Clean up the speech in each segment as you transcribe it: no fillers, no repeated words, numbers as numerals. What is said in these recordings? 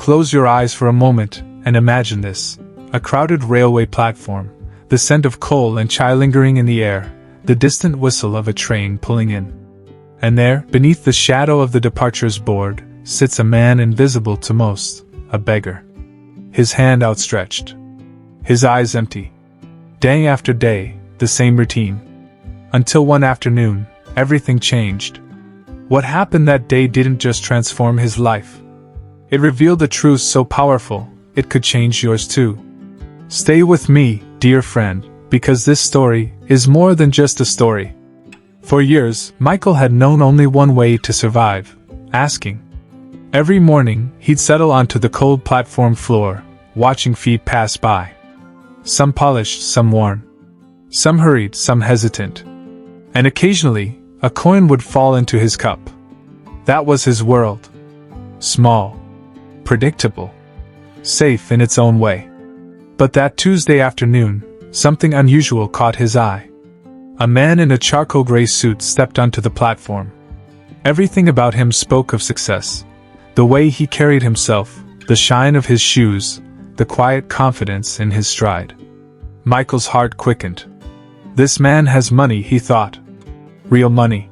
Close your eyes for a moment and imagine this. A crowded railway platform, the scent of coal and chai lingering in the air, the distant whistle of a train pulling in. And there, beneath the shadow of the departures board, sits a man invisible to most, a beggar. His hand outstretched. His eyes empty. Day after day, the same routine. Until one afternoon, everything changed. What happened that day didn't just transform his life. It revealed a truth so powerful, it could change yours too. Stay with me, dear friend, because this story is more than just a story. For years, Michael had known only one way to survive: asking. Every morning, he'd settle onto the cold platform floor, watching feet pass by. Some polished, some worn. Some hurried, some hesitant. And occasionally, a coin would fall into his cup. That was his world. Small. Predictable. Safe in its own way. But that Tuesday afternoon, something unusual caught his eye. A man in a charcoal gray suit stepped onto the platform. Everything about him spoke of success. The way he carried himself, the shine of his shoes, the quiet confidence in his stride. Michael's heart quickened. This man has money, he thought. Real money.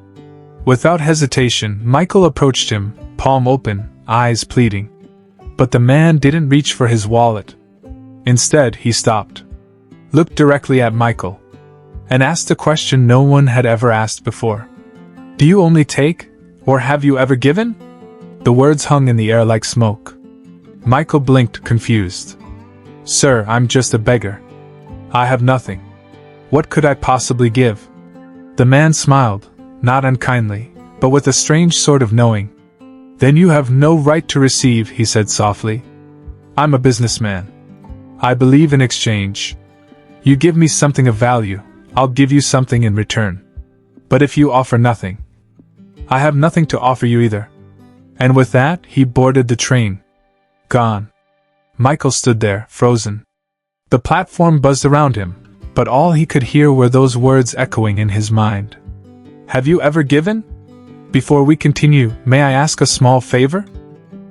Without hesitation, Michael approached him, palm open, eyes pleading. But the man didn't reach for his wallet. Instead, he stopped, looked directly at Michael, and asked a question no one had ever asked before. Do you only take, or have you ever given? The words hung in the air like smoke. Michael blinked, confused. Sir, I'm just a beggar. I have nothing. What could I possibly give? The man smiled, not unkindly, but with a strange sort of knowing. Then you have no right to receive, he said softly. I'm a businessman. I believe in exchange. You give me something of value, I'll give you something in return. But if you offer nothing, I have nothing to offer you either. And with that, he boarded the train. Gone. Michael stood there, frozen. The platform buzzed around him, but all he could hear were those words echoing in his mind. Have you ever given? Before we continue, may I ask a small favor?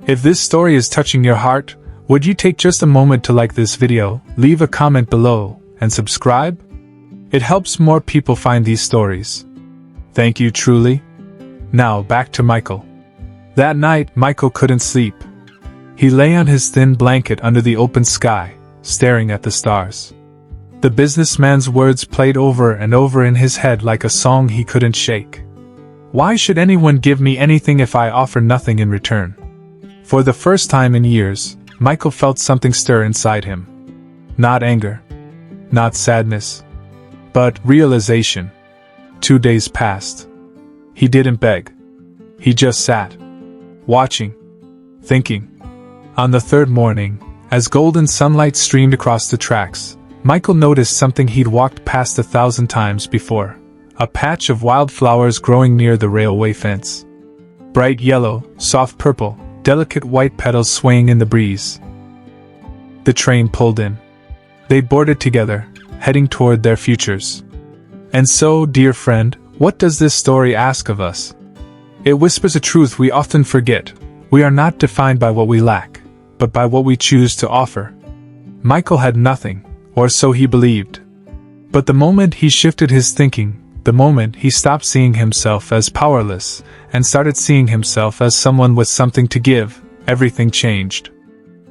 If this story is touching your heart, would you take just a moment to like this video, leave a comment below, and subscribe? It helps more people find these stories. Thank you truly. Now back to Michael. That night, Michael couldn't sleep. He lay on his thin blanket under the open sky, staring at the stars. The businessman's words played over and over in his head like a song he couldn't shake. Why should anyone give me anything if I offer nothing in return? For the first time in years, Michael felt something stir inside him. Not anger. Not sadness. But realization. 2 days passed. He didn't beg. He just sat. Watching. Thinking. On the third morning, as golden sunlight streamed across the tracks, Michael noticed something he'd walked past 1,000 times before. A patch of wildflowers growing near the railway fence. Bright yellow, soft purple, delicate white petals swaying in the breeze. The train pulled in. They boarded together, heading toward their futures. And so, dear friend, what does this story ask of us? It whispers a truth we often forget. We are not defined by what we lack, but by what we choose to offer. Michael had nothing, or so he believed. But the moment he shifted his thinking, the moment he stopped seeing himself as powerless and started seeing himself as someone with something to give, everything changed.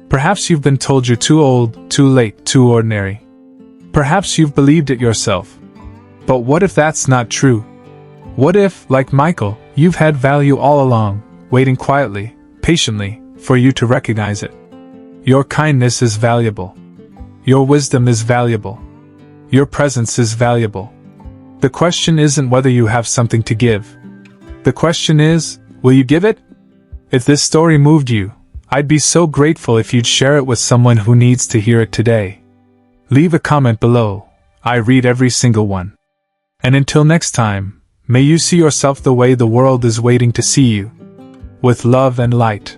Perhaps you've been told you're too old, too late, too ordinary. Perhaps you've believed it yourself. But what if that's not true? What if, like Michael, you've had value all along, waiting quietly, patiently, for you to recognize it? Your kindness is valuable. Your wisdom is valuable. Your presence is valuable. The question isn't whether you have something to give. The question is, will you give it? If this story moved you, I'd be so grateful if you'd share it with someone who needs to hear it today. Leave a comment below. I read every single one. And until next time, may you see yourself the way the world is waiting to see you. With love and light.